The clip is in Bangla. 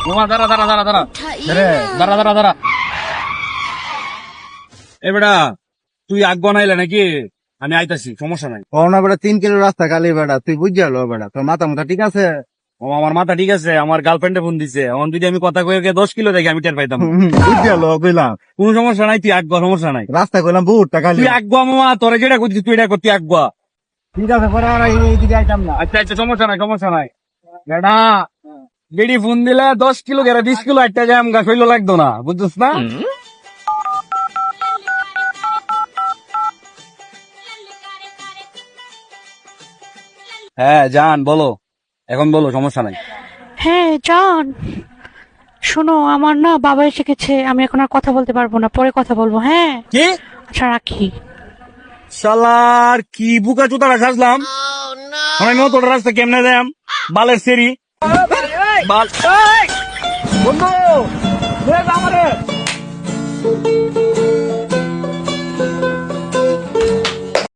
মামা দাঁড়া দাঁড়া দাঁড়া দাঁড়া দাঁড়া দাঁড়া দাঁড়া। এ বেটা তুই আগ বানাইলে নাকি? আমি আইতাছি, সমস্যা নাই। না বেটা 3 কিলো রাস্তা খালি বেটা, তুই বুঝে আলো বেটা, তোর মাথা মাথা ঠিক আছে? ও আমার মাথা ঠিক আছে, আমার গার্লফ্রেন্ডে ফোন দিছে, এখন যদি আমি কথা কয়ে 10 কিলো দেখি আমি টের পাইতাম। বুঝে আলো কইলাম, কোন সমস্যা নাই, তুই আগ সমস্যা নাই। রাস্তা কইলাম বুটটা খালি। তুই আগ মামা, তোরা যেটা করছিস তুই এটা করতি আগ। ঠিক আছে পরে আর এইদিকে আইতাম না। আচ্ছা আচ্ছা, সমস্যা নাই সমস্যা নাই। বেটা গেডি ফোন দিলে 10 কিলো গেলে 20 কিলো একটা যায় আমগা শৈল লাগতো না, বুঝছিস না? হ্যাঁ জান বলো, এখন বলো, সমস্যা নাই। হ্যাঁ জান, শোনো আমার না বাবা এসে গেছে, আমি এখন আর কথা বলতে পারবো না, পরে কথা বলবো। হ্যাঁ কি আচ্ছা রাখি। শালার কি বুকা চুতারা সাজলাম, আমি তোর রাস্তা কেমনে যাম, বালের সেরি বাল বন্ধু।